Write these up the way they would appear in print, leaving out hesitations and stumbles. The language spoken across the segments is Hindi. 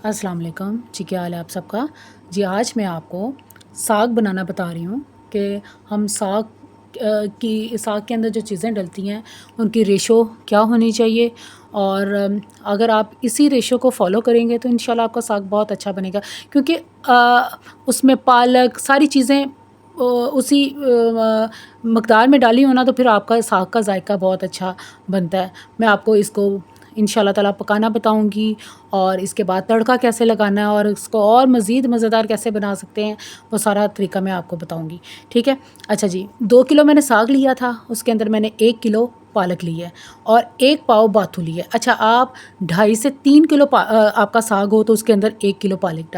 अस्सलाम वालेकुम जी, क्या हाल है आप सबका। जी, आज मैं आपको साग बनाना बता रही हूँ कि हम साग के अंदर जो चीज़ें डलती हैं उनकी रेशो क्या होनी चाहिए। और अगर आप इसी रेशो को फॉलो करेंगे तो इंशाल्लाह आपका साग बहुत अच्छा बनेगा, क्योंकि उसमें पालक सारी चीज़ें उसी मकदार में डाली हो ना, तो फिर आपका साग का जायका बहुत अच्छा बनता है। मैं आपको इसको इंशाल्लाह ताला पकाना बताऊँगी, और इसके बाद तड़का कैसे लगाना है और इसको और मज़ीद मज़ेदार कैसे बना सकते हैं, वो सारा तरीका मैं आपको बताऊँगी। ठीक है? अच्छा जी, 2 किलो मैंने साग लिया था, उसके अंदर मैंने 1 किलो पालक ली है और 1 पाव बाथू ली है। अच्छा, आप 2.5 से 3 किलो आपका साग हो तो उसके अंदर 1 किलो पालक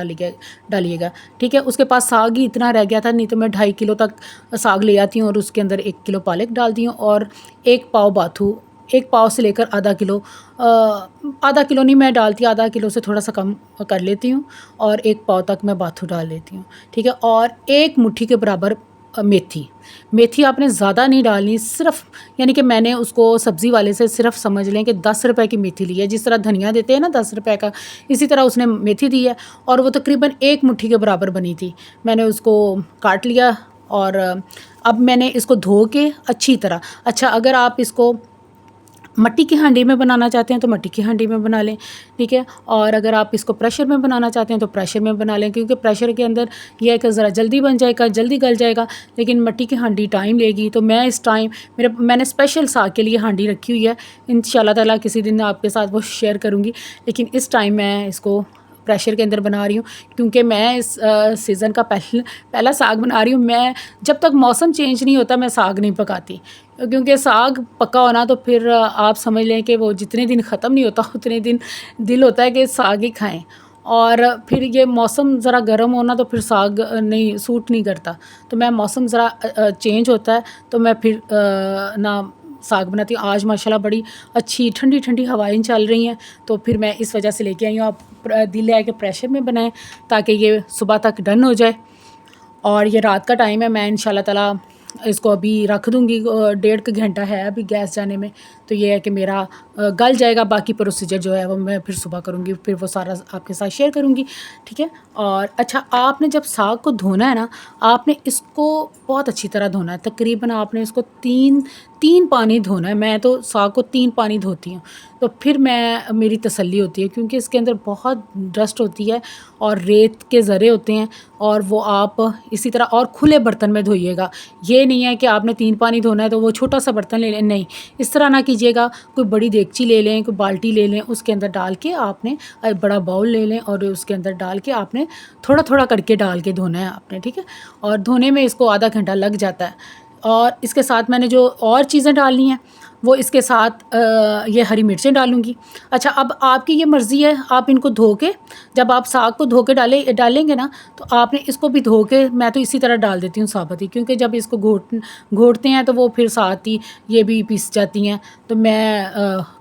डालिएगा। ठीक है? उसके पास साग ही इतना रह गया था, नहीं तो मैं 2.5 किलो तक साग ले आती हूँ और उसके अंदर 1 किलो पालक डालती हूँ और 1 पाव बाथू, 1 पाव से लेकर आधा किलो, आधा किलो नहीं मैं डालती, आधा किलो से थोड़ा सा कम कर लेती हूँ और 1 पाव तक मैं बाथू डाल लेती हूँ। ठीक है? और 1 मुट्ठी के बराबर मेथी। मेथी आपने ज़्यादा नहीं डालनी, सिर्फ़ यानी कि मैंने उसको सब्ज़ी वाले से सिर्फ़ समझ लें कि 10 रुपए की मेथी ली है। जिस तरह धनिया देते हैं ना 10 रुपए का, इसी तरह उसने मेथी दी है और वो तकरीबन 1 मुट्ठी के बराबर बनी थी। मैंने उसको काट लिया और अब मैंने इसको धो के अच्छी तरह, अच्छा, अगर आप इसको मट्टी की हांडी में बनाना चाहते हैं तो मट्टी की हांडी में बना लें। ठीक है? और अगर आप इसको प्रेशर में बनाना चाहते हैं तो प्रेशर में बना लें, क्योंकि प्रेशर के अंदर यह है कि ज़रा जल्दी बन जाएगा, जल्दी गल जाएगा, लेकिन मट्टी की हांडी टाइम लेगी। तो मैं इस टाइम मैंने स्पेशल साग के लिए हांडी रखी हुई है, इंशाल्लाह ताला किसी दिन आपके साथ वो शेयर करूँगी, लेकिन इस टाइम मैं इसको प्रेशर के अंदर बना रही हूँ, क्योंकि मैं इस सीज़न का पहला साग बना रही हूँ। मैं जब तक मौसम चेंज नहीं होता मैं साग नहीं पकाती, क्योंकि साग पका हो ना तो फिर आप समझ लें कि वो जितने दिन ख़त्म नहीं होता उतने दिन दिल होता है कि साग ही खाएं। और फिर ये मौसम ज़रा गर्म हो ना तो फिर साग नहीं सूट नहीं करता। तो मैं मौसम ज़रा चेंज होता है तो मैं फिर ना साग बनाती हूँ। आज माशाल्लाह बड़ी अच्छी ठंडी ठंडी हवाएं चल रही हैं, तो फिर मैं इस वजह से लेके आई हूँ। आप दिल है कि प्रेशर में बनाएं ताकि ये सुबह तक डन हो जाए। और ये रात का टाइम है, मैं इंशाल्लाह ताला इसको अभी रख दूँगी, 1.5 घंटा है अभी गैस जाने में, तो ये है कि मेरा गल जाएगा। बाकी प्रोसीजर जो है वो मैं फिर सुबह करूँगी, फिर वो सारा आपके साथ शेयर करूँगी। ठीक है? और अच्छा, आपने जब साग को धोना है ना, आपने इसको बहुत अच्छी तरह धोना है। तकरीबन आपने इसको 3 पानी धोना है। मैं तो साग को 3 पानी धोती हूँ, तो फिर मेरी तसल्ली होती है, क्योंकि इसके अंदर बहुत डस्ट होती है और रेत के ज़रे होते हैं, और वो आप इसी तरह और खुले बर्तन में धोइएगा। ये नहीं है कि आपने 3 पानी धोना है तो वो छोटा सा बर्तन ले लें, नहीं, इस तरह ना कीजिएगा। कोई बड़ी देगची ले लें, कोई बाल्टी ले लें, उसके अंदर डाल के आपने बड़ा बाउल ले लें और उसके अंदर डाल के आपने थोड़ा थोड़ा करके डाल के धोना है आपने। ठीक है? और धोने में इसको आधा घंटा लग जाता है। और इसके साथ मैंने जो और चीज़ें डालनी हैं वो इसके साथ ये हरी मिर्चें डालूँगी। अच्छा, अब आपकी ये मर्ज़ी है, आप इनको धो के, जब आप साग को धो के डालेंगे ना, तो आपने इसको भी धो के, मैं तो इसी तरह डाल देती हूँ साबुत ही, क्योंकि जब इसको घोटते हैं तो वो फिर साथ ही ये भी पिस जाती हैं। तो मैं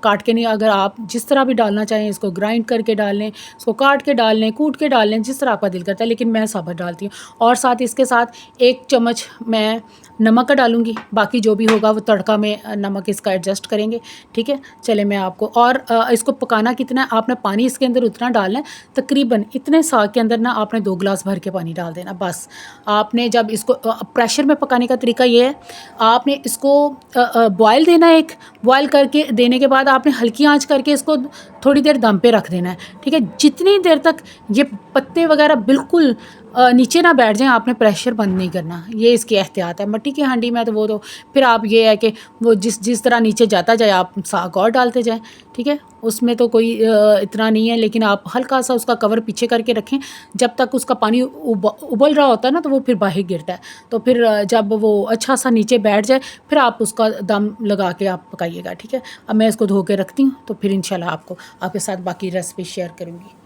काट के नहीं, अगर आप जिस तरह भी डालना चाहें, इसको ग्राइंड करके डाल लें, इसको काट के डाल लें, कूट के डाल लें, जिस तरह आपका दिल करता है, लेकिन मैं साबुत डालती हूँ। और साथ इसके साथ 1 चम्मच मैं नमक का डालूँगी, बाकी जो भी होगा वो तड़का में नमक इसका एडजस्ट करेंगे। ठीक है? चले मैं आपको, और इसको पकाना कितना है, आपने पानी इसके अंदर उतना डालना है, तकरीबन इतने साग के अंदर ना आपने 2 गिलास भर के पानी डाल देना बस। आपने जब इसको प्रेशर में पकाने का तरीका ये है, आपने इसको बॉयल देना है, बॉयल करके देने के बाद आपने हल्की आंच करके इसको थोड़ी देर दम पे रख देना है। ठीक है? जितनी देर तक ये पत्ते वगैरह बिल्कुल नीचे ना बैठ जाएँ, आपने प्रेशर बंद नहीं करना। ये इसकी एहतियात है। मट्टी की हांडी में तो वो तो फिर आप, ये है कि वो जिस जिस तरह नीचे जाता जाए आप साग और डालते जाएँ। ठीक है? उसमें तो कोई इतना नहीं है, लेकिन आप हल्का सा उसका कवर पीछे करके रखें, जब तक उसका पानी उबल रहा होता है ना, तो वो फिर बाहर गिरता है। तो फिर जब वो अच्छा सा नीचे बैठ जाए, फिर आप उसका दम लगा के आप पकाइएगा। ठीक है? अब मैं इसको धो के रखती हूँ, तो फिर इंशाल्लाह आपके साथ बाकी रेसिपी शेयर करूँगी।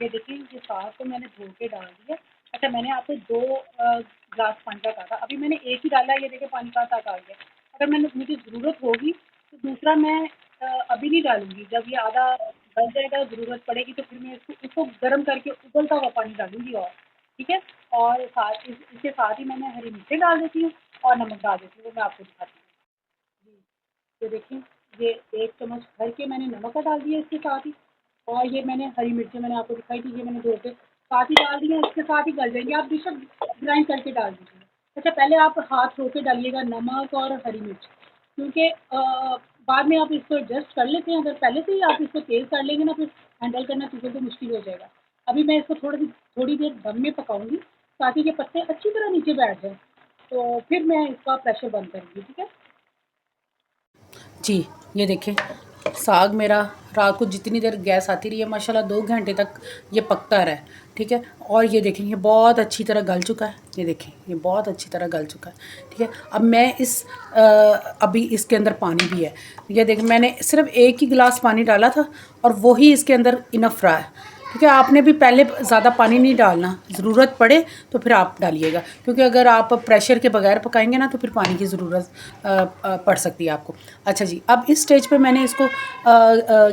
ये देखिए, ये साग तो मैंने धो के डाल दिया। अच्छा, मैंने आपको 2 ग्लास पानी का कहा था, अभी मैंने 1 ही डाला है, ये देखिए पानी का तक आ गया। अगर मुझे ज़रूरत होगी तो दूसरा मैं अभी नहीं डालूँगी, जब ये आधा गल जाएगा, ज़रूरत पड़ेगी तो फिर मैं इसको गर्म करके उबलता हुआ पानी डालूँगी और, ठीक है? और इसके साथ ही मैंने हरी मिर्चें डाल देती हूँ और नमक डाल देती हूँ, वो मैं आपको दिखाती हूँ। जी, ये देखिए, ये 1 चम्मच भर के मैंने नमक का डाल दिया इसके साथ ही। और ये मैंने हरी मिर्ची मैंने आपको दिखाई थी, ये मैंने धो के साथ ही डाल दी है, इसके साथ ही गल जाएंगे। आप बेशक ग्राइंड करके डाल दीजिए। अच्छा, पहले आप हाथ धो के डालिएगा नमक और हरी मिर्च, क्योंकि बाद में आप इसको एडजस्ट कर लेते हैं। अगर पहले से ही आप इसको तेज़ कर लेंगे ना, फिर हैंडल करना चीज़ों को मुश्किल हो जाएगा। अभी मैं इसको थोड़ी देर दम में पकाऊंगी, ताकि ये पत्ते अच्छी तरह नीचे बैठ जाएँ। तो फिर मैं इसका प्रेशर बंद करूँगी, ठीक है। जी, ये देखिए साग मेरा रात को जितनी देर गैस आती रही है माशाल्लाह 2 घंटे तक ये पकता रहा है, ठीक है। और ये देखें ये बहुत अच्छी तरह गल चुका है, ये देखें ये बहुत अच्छी तरह गल चुका है, ठीक है। अब मैं अभी इसके अंदर पानी भी है, ये देखें मैंने सिर्फ 1 ही गिलास पानी डाला था और वही इसके अंदर इनफ रहा है, ठीक है। आपने भी पहले ज़्यादा पानी नहीं डालना, ज़रूरत पड़े तो फिर आप डालिएगा, क्योंकि अगर आप प्रेशर के बगैर पकाएंगे ना तो फिर पानी की ज़रूरत पड़ सकती है आपको। अच्छा जी, अब इस स्टेज पे मैंने इसको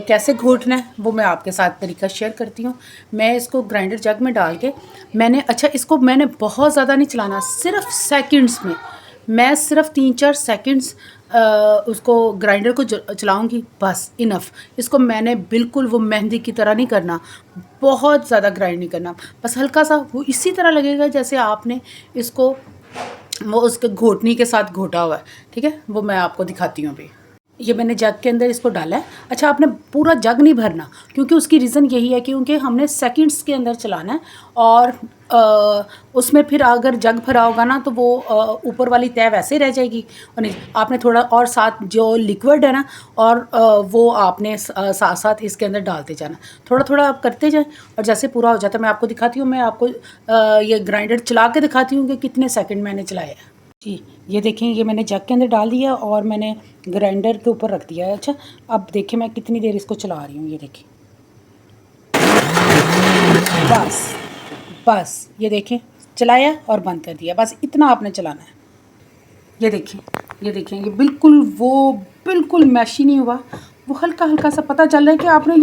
कैसे घोटना है वो मैं आपके साथ तरीका शेयर करती हूँ। मैं इसको ग्राइंडर जग में डाल के इसको मैंने बहुत ज़्यादा नहीं चलाना, सिर्फ सेकंड्स में मैं सिर्फ 3-4 सेकंड्स उसको ग्राइंडर को चलाऊंगी, बस इनफ। इसको मैंने बिल्कुल वो मेहंदी की तरह नहीं करना, बहुत ज़्यादा ग्राइंड नहीं करना, बस हल्का सा वो इसी तरह लगेगा जैसे आपने इसको वो उसके घोटनी के साथ घोटा हुआ है, ठीक है। वो मैं आपको दिखाती हूँ अभी। ये मैंने जग के अंदर इसको डाला है। अच्छा, आपने पूरा जग नहीं भरना, क्योंकि उसकी रीज़न यही है क्योंकि हमने सेकंड्स के अंदर चलाना है, और उसमें फिर अगर जग भरा होगा ना तो वो ऊपर वाली तय वैसे ही रह जाएगी। और नहीं, आपने थोड़ा और साथ जो लिक्विड है ना, और वो आपने साथ साथ इसके अंदर डालते जाना, थोड़ा थोड़ा आप करते जाएं, और जैसे पूरा हो जाता है मैं आपको दिखाती हूँ। मैं आपको ये ग्राइंडर चला के दिखाती हूँ कि कितने सेकंड मैंने चलाया है। जी, ये देखें ये मैंने जग के अंदर डाल दिया और मैंने ग्राइंडर के ऊपर रख दिया है। अच्छा, अब देखिए मैं कितनी देर इसको चला रही हूँ, ये देखिए बस बस ये देखें चलाया और बंद कर दिया, बस इतना आपने चलाना है। ये देखें ये बिल्कुल मैशी नहीं हुआ, वो हल्का हल्का सा पता चल रहा है कि आपने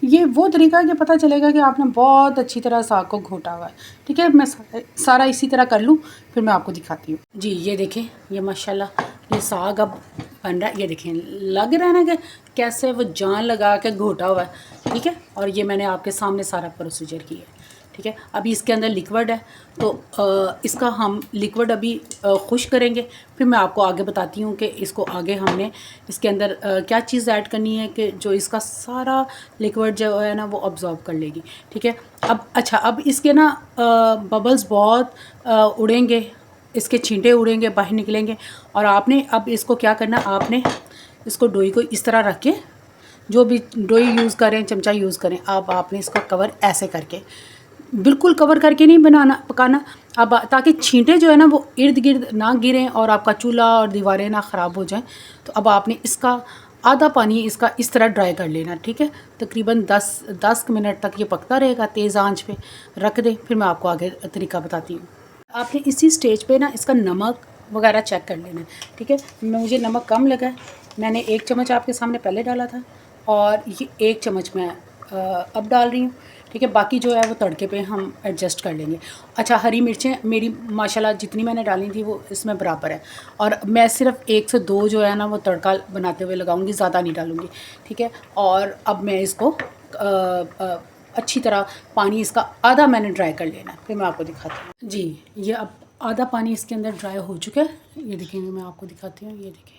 ये वो तरीका है कि पता चलेगा कि आपने बहुत अच्छी तरह साग को घोटा हुआ है, ठीक है। मैं सारा इसी तरह कर लूँ फिर मैं आपको दिखाती हूँ। जी, ये देखें ये माशाल्लाह ये साग अब बन रहा है, ये देखें लग रहा है ना कि कैसे वो जान लगा के घोटा हुआ है, ठीक है। और ये मैंने आपके सामने सारा प्रोसीजर किया है, ठीक है। अभी इसके अंदर लिक्विड है, तो इसका हम लिक्विड अभी खुश करेंगे, फिर मैं आपको आगे बताती हूँ कि इसको आगे हमने इसके अंदर क्या चीज़ ऐड करनी है कि जो इसका सारा लिक्विड जो है ना वो ऑब्जॉर्व कर लेगी, ठीक है। अब इसके ना बबल्स बहुत उड़ेंगे, इसके छींटे उड़ेंगे, बाहर निकलेंगे, और आपने अब इसको क्या करना, आपने इसको डोई को इस तरह रख के, जो भी डोई यूज़ करें, चमचा यूज़ करें, अब आपने इसका कवर ऐसे करके, बिल्कुल कवर करके नहीं पकाना, अब ताकि छींटे जो है ना वो इर्द गिर्द ना गिरें और आपका चूल्हा और दीवारें ना ख़राब हो जाएं। तो अब आपने इसका आधा पानी इसका इस तरह ड्राई कर लेना, ठीक है। तकरीबन 10 मिनट तक ये पकता रहेगा, तेज़ आंच पे रख दें, फिर मैं आपको आगे तरीका बताती हूँ। आपने इसी स्टेज पे ना इसका नमक वगैरह चेक कर लेना है, ठीक है। मुझे नमक कम लगा है, मैंने 1 चम्मच आपके सामने पहले डाला था और ये 1 चम्मच मैं अब डाल रही हूँ, ठीक है। बाकी जो है वो तड़के पे हम एडजस्ट कर लेंगे। अच्छा, हरी मिर्चें मेरी माशाल्लाह जितनी मैंने डाली थी वो इसमें बराबर है, और मैं सिर्फ 1 से 2 जो है ना वो तड़का बनाते हुए लगाऊंगी, ज़्यादा नहीं डालूँगी, ठीक है। और अब मैं इसको अच्छी तरह पानी इसका आधा मैंने ड्राई कर लेना, फिर मैं आपको दिखाती हूँ। जी, ये अब आधा पानी इसके अंदर ड्राई हो चुका है, ये देखेंगे मैं आपको दिखाती हूँ, ये देखिए,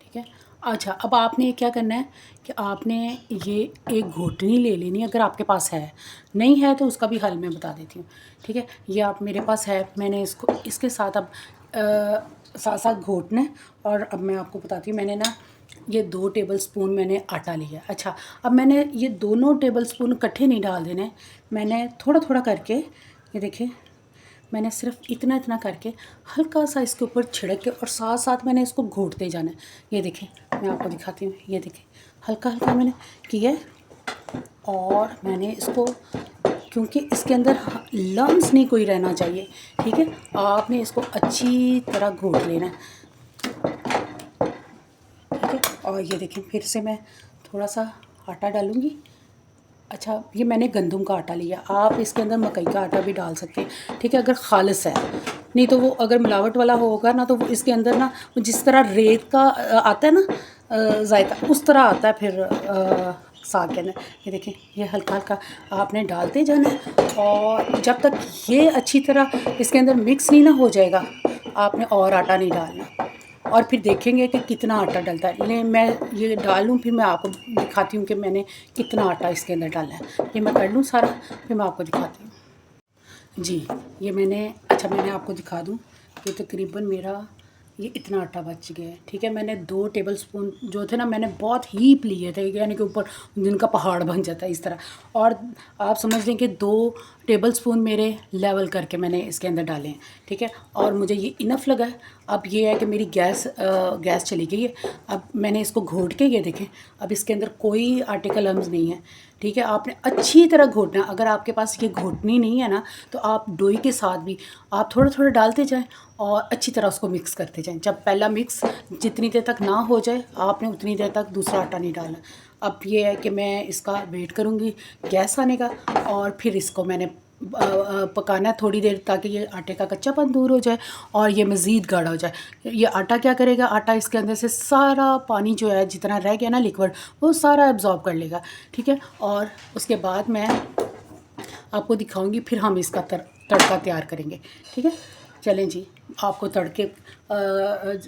ठीक है। अच्छा, अब आपने क्या करना है कि आपने ये एक घोटनी ले लेनी है, अगर आपके पास है, नहीं है तो उसका भी हल मैं बता देती हूँ, ठीक है। ये आप मेरे पास है, मैंने इसको इसके साथ अब साथ साथ घोटना है। और अब मैं आपको बताती हूँ, मैंने ना ये 2 टेबलस्पून मैंने आटा लिया। अच्छा, अब मैंने ये दोनों टेबलस्पून इकट्ठे नहीं डाल देने, मैंने थोड़ा थोड़ा करके, ये देखिए मैंने सिर्फ इतना इतना करके हल्का सा इसके ऊपर छिड़क के और साथ साथ मैंने इसको घोटते जाना है। ये देखें मैं आपको दिखाती हूँ, ये देखें हल्का हल्का मैंने किया है, और मैंने इसको, क्योंकि इसके अंदर लम्स नहीं कोई रहना चाहिए, ठीक है। आपने इसको अच्छी तरह घोट लेना है, ठीक है। और ये देखें फिर से मैं थोड़ा सा आटा डालूँगी। अच्छा, ये मैंने गंदम का आटा लिया, आप इसके अंदर मकई का आटा भी डाल सकते हैं, ठीक है, अगर खालिस है। नहीं तो वो अगर मिलावट वाला होगा ना तो वो इसके अंदर ना वो जिस तरह रेत का आता है ना जायका, उस तरह आता है फिर साग के अंदर। ये देखें, ये हल्का हल्का आपने डालते जाना है और जब तक ये अच्छी तरह इसके अंदर मिक्स नहीं ना हो जाएगा, आपने और आटा नहीं डालना। और फिर देखेंगे कि कितना आटा डलता है। ले मैं ये डालूँ, फिर मैं आपको दिखाती हूँ कि मैंने कितना आटा इसके अंदर डाला है। ये मैं कर लूँ सारा, फिर मैं आपको दिखाती हूँ। जी ये मैंने आपको दिखा दूँ, ये तकरीबन मेरा ये इतना आटा बच गया है। ठीक है, मैंने 2 टेबलस्पून जो थे ना, मैंने बहुत हीप लिए थे, यानी कि ऊपर जिनका पहाड़ बन जाता है इस तरह। और आप समझ लें कि 2 टेबलस्पून मेरे लेवल करके मैंने इसके अंदर डाले हैं। ठीक है, और मुझे ये इनफ लगा है। अब ये है कि मेरी गैस चली गई है। अब मैंने इसको घोट के, ये देखें, अब इसके अंदर कोई आटे का लम्स नहीं है। ठीक है, आपने अच्छी तरह घोटना। अगर आपके पास ये घोटनी नहीं है ना, तो आप डोई के साथ भी आप थोड़ा थोड़ा डालते जाएं और अच्छी तरह उसको मिक्स करते जाएं। जब पहला मिक्स जितनी देर तक ना हो जाए, आपने उतनी देर तक दूसरा आटा नहीं डालना। अब ये है कि मैं इसका वेट करूँगी गैस आने का, और फिर इसको मैंने पकाना है थोड़ी देर, ताकि ये आटे का कच्चापन दूर हो जाए और ये मज़ीद गाढ़ा हो जाए। ये आटा क्या करेगा, आटा इसके अंदर से सारा पानी जो है जितना रह गया ना लिक्विड, वो सारा एब्जॉर्ब कर लेगा। ठीक है, और उसके बाद मैं आपको दिखाऊंगी, फिर हम इसका तड़का तैयार करेंगे। ठीक है, चलें जी, आपको तड़के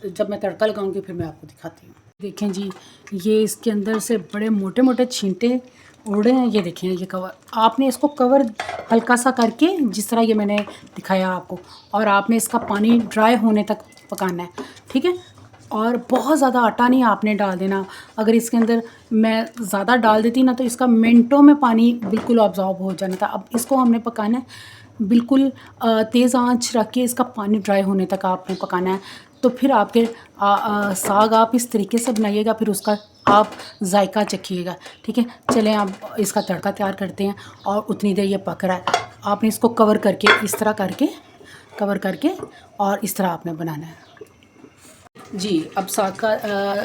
जब मैं तड़का लगाऊंगी फिर मैं आपको दिखाती हूँ। देखें जी, ये इसके अंदर से बड़े मोटे मोटे छींटे उड़ रहे हैं। ये देखें, ये कवर, आपने इसको कवर हल्का सा करके, जिस तरह ये मैंने दिखाया आपको, और आपने इसका पानी ड्राई होने तक पकाना है। ठीक है, और बहुत ज़्यादा आटा नहीं आपने डाल देना। अगर इसके अंदर मैं ज़्यादा डाल देती ना, तो इसका मिनटों में पानी बिल्कुल ऑब्जॉर्ब हो जाना था। अब इसको हमने पकाना है बिल्कुल तेज़ आंच रख के, इसका पानी ड्राई होने तक आपने पकाना है। तो फिर आपके साग आप इस तरीके से बनाइएगा, फिर उसका आप जायका चखिएगा। ठीक है, चलें आप इसका तड़का तैयार करते हैं। और उतनी देर ये पक रहा है, आपने इसको कवर करके, इस तरह करके कवर करके, और इस तरह आपने बनाना है जी। अब साग का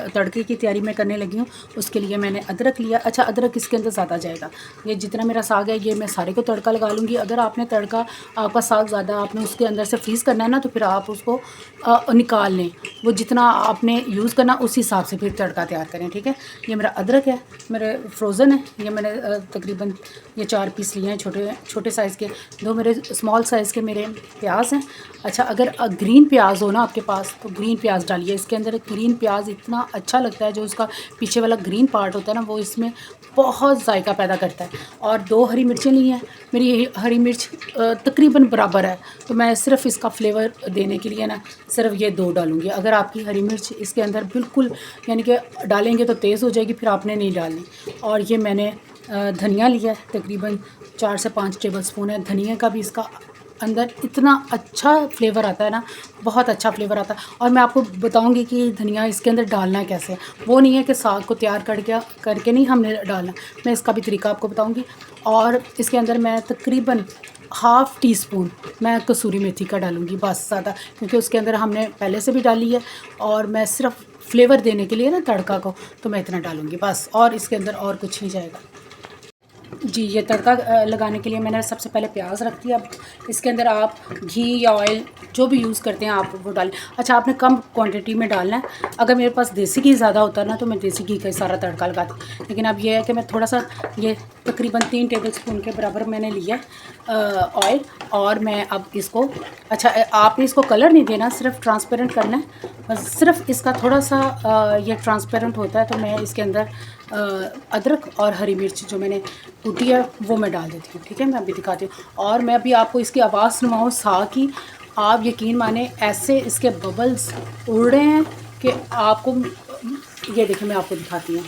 तड़के की तैयारी मैं करने लगी हूँ। उसके लिए मैंने अदरक लिया। अच्छा, अदरक इसके अंदर ज़्यादा जाएगा। ये जितना मेरा साग है, ये मैं सारे को तड़का लगा लूँगी। अगर आपने तड़का, आपका साग ज़्यादा आपने उसके अंदर से फ्रीज़ करना है ना, तो फिर आप उसको निकाल लें। वो जितना आपने यूज़ करना, उस हिसाब से फिर तड़का तैयार करें। ठीक है, ये मेरा अदरक है, मेरे फ्रोज़न है। ये मैंने तकरीबन ये 4 पीस लिए हैं, छोटे छोटे साइज़ के। 2 मेरे स्मॉल साइज़ के मेरे प्याज हैं। अच्छा, अगर ग्रीन प्याज हो ना आपके पास, तो ग्रीन प्याज डालिए इसके अंदर। ग्रीन प्याज इतना अच्छा लगता है, जो उसका पीछे वाला ग्रीन पार्ट होता है ना, वो इसमें बहुत जायका पैदा करता है। और 2 हरी मिर्चें ली हैं। मेरी हरी मिर्च तकरीबन बराबर है, तो मैं सिर्फ इसका फ्लेवर देने के लिए ना सिर्फ ये 2 डालूँगी। अगर आपकी हरी मिर्च इसके अंदर बिल्कुल, यानी कि डालेंगे तो तेज़ हो जाएगी, फिर आपने नहीं डालनी। और ये मैंने धनिया लिया है, तकरीबन 4 से 5 टेबल स्पून है। धनिया का भी इसका अंदर इतना अच्छा फ्लेवर आता है ना, बहुत अच्छा फ्लेवर आता है। और मैं आपको बताऊंगी कि धनिया इसके अंदर डालना कैसे है। वो नहीं है कि साग को तैयार करके नहीं हमने डालना, मैं इसका भी तरीका आपको बताऊंगी। और इसके अंदर मैं तकरीबन ½ टीस्पून मैं कसूरी मेथी का डालूंगी, बस ज़्यादा, क्योंकि उसके अंदर हमने पहले से भी डाली है। और मैं सिर्फ फ्लेवर देने के लिए ना तड़का को, तो मैं इतना डालूंगी बस, और इसके अंदर और कुछ नहीं जाएगा जी। ये तड़का लगाने के लिए मैंने सबसे पहले प्याज रख दिया। अब इसके अंदर आप घी या ऑयल जो भी यूज़ करते हैं आप वो डालें। अच्छा, आपने कम क्वांटिटी में डालना है। अगर मेरे पास देसी घी ज़्यादा होता है ना, तो मैं देसी घी का ही सारा तड़का लगाती। लेकिन अब ये है कि मैं थोड़ा सा, ये तकरीबन 3 टेबल स्पून के बराबर मैंने लिया ऑयल। और मैं अब इसको, अच्छा आपने इसको कलर नहीं देना, सिर्फ ट्रांसपेरेंट करना है बस। सिर्फ इसका थोड़ा सा ये ट्रांसपेरेंट होता है, तो मैं इसके अंदर अदरक और हरी मिर्च जो मैंने कूटी है वो मैं डाल देती हूँ। ठीक है, मैं अभी दिखाती हूँ। और मैं अभी आपको इसकी आवाज़ सुनवाऊँ साग की, आप यकीन माने ऐसे इसके बबल्स उड़ रहे हैं कि आपको, ये देखें मैं आपको दिखाती हूँ।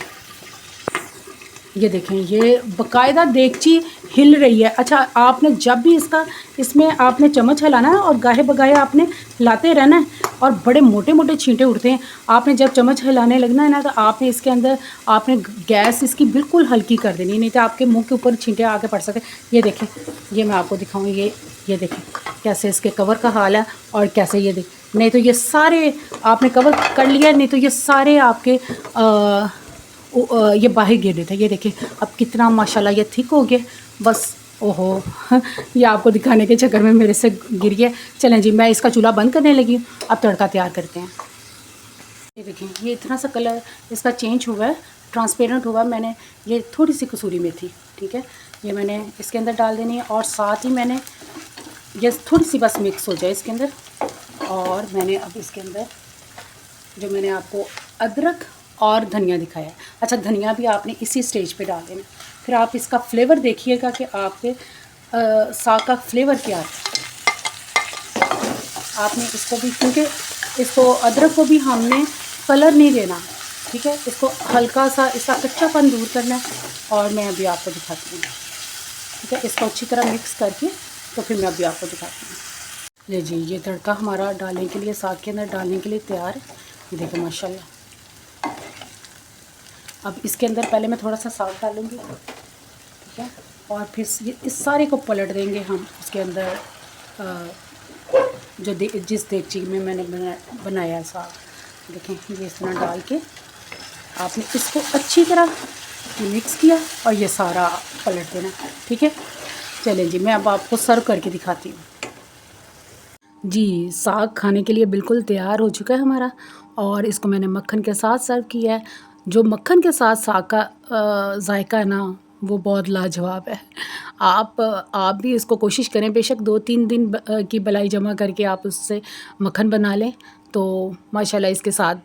ये देखें, ये बाकायदा देगची हिल रही है। अच्छा, आपने जब भी इसमें आपने चम्मच हिलाना है और गाहे बगाहे आपने हिलाते रहना है। और बड़े मोटे मोटे छींटे उड़ते हैं। आपने जब चम्मच हिलाने लगना है ना, तो आपने इसके अंदर आपने गैस इसकी बिल्कुल हल्की कर देनी, नहीं तो आपके मुंह के ऊपर छींटे आके पड़ सकते। ये देखें, ये मैं आपको दिखाऊँ, ये देखें कैसे इसके कवर का हाल है, और कैसे ये देखें, नहीं तो ये सारे आपने कवर कर लिया, नहीं तो ये सारे आपके ये बाहर गिर रहे थे। ये देखिए अब कितना माशाल्लाह ये थिक हो गया। बस ओहो, ये आपको दिखाने के चक्कर में मेरे से गिर गया। चलें जी, मैं इसका चूल्हा बंद करने लगी हूँ। अब तड़का तैयार करते हैं। ये देखिए, ये इतना सा कलर इसका चेंज हुआ है, ट्रांसपेरेंट हुआ, मैंने ये थोड़ी सी कसूरी मेथी, ठीक है, ये मैंने इसके अंदर डाल देनी है। और साथ ही मैंने ये थोड़ी सी बस मिक्स हो जाए इसके अंदर। और मैंने अब इसके अंदर जो मैंने आपको अदरक और धनिया दिखाया है, अच्छा धनिया भी आपने इसी स्टेज पे डाल देना। फिर आप इसका फ्लेवर देखिएगा कि आपके साग का फ्लेवर क्या है। आपने इसको भी, क्योंकि इसको अदरक को भी हमने कलर नहीं देना, ठीक है, इसको हल्का सा इसका कच्चापन दूर करना है। और मैं अभी आपको दिखाती हूँ, ठीक है, इसको अच्छी तरह मिक्स करके तो फिर मैं अभी आपको दिखाती हूँ। ले जी, ये तड़का हमारा डालने के लिए, साग के अंदर डालने के लिए तैयार है। ये देखो माशाल्लाह। अब इसके अंदर पहले मैं थोड़ा सा साग डालूँगी, ठीक है, और फिर इस सारे को पलट देंगे हम उसके अंदर जो जिस देगची में मैंने बनाया है साग, देखें ये इस तरह डाल के आपने इसको अच्छी तरह मिक्स किया और ये सारा पलट देना, ठीक है। चलें जी, मैं अब आपको सर्व करके दिखाती हूँ। जी, साग खाने के लिए बिल्कुल तैयार हो चुका है हमारा, और इसको मैंने मक्खन के साथ सर्व किया है। जो मक्खन के साथ साग का जायका है ना, वो बहुत लाजवाब है। आप भी इसको कोशिश करें, बेशक 2-3 दिन की बलाई जमा करके आप उससे मक्खन बना लें तो माशाल्लाह इसके साथ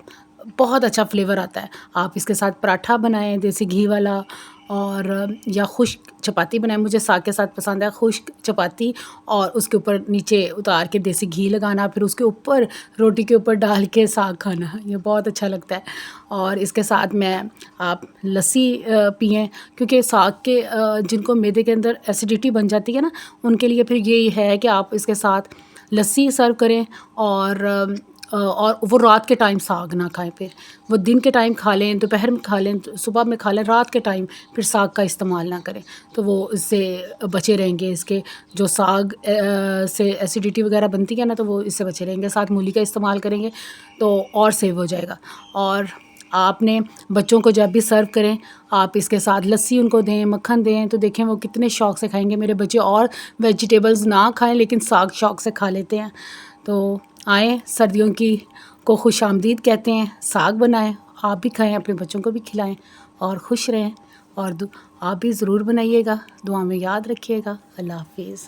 बहुत अच्छा फ्लेवर आता है। आप इसके साथ पराठा बनाएं देसी घी वाला, और या खुश्क चपाती बनाएं। मुझे साग के साथ पसंद है खुश्क चपाती, और उसके ऊपर नीचे उतार के देसी घी लगाना, फिर उसके ऊपर रोटी के ऊपर डाल के साग खाना, ये बहुत अच्छा लगता है। और इसके साथ में आप लस्सी पिएं, क्योंकि साग के जिनको मैदे के अंदर एसिडिटी बन जाती है ना, उनके लिए फिर ये है कि आप इसके साथ लस्सी सर्व करें। और वो रात के टाइम साग ना खाएं, फिर वो दिन के टाइम खा लें, दोपहर में खा लें, सुबह में खा लें, रात के टाइम फिर साग का इस्तेमाल ना करें, तो वो इससे बचे रहेंगे। इसके जो साग से एसिडिटी वगैरह बनती है ना, तो वो इससे बचे रहेंगे। साथ मूली का इस्तेमाल करेंगे तो और सेव हो जाएगा। और आपने बच्चों को जब भी सर्व करें, आप इसके साथ लस्सी उनको दें, मक्खन दें, तो देखें वो कितने शौक़ से खाएंगे। मेरे बच्चे और वेजिटेबल्स ना खाएं लेकिन साग शौक़ से खा लेते हैं। तो आएँ, सर्दियों की को खुश आमदीद कहते हैं, साग बनाएं, आप भी खाएं, अपने बच्चों को भी खिलाएं और खुश रहें। और आप भी ज़रूर बनाइएगा, दुआ में याद रखिएगा। अल्लाह हाफिज़।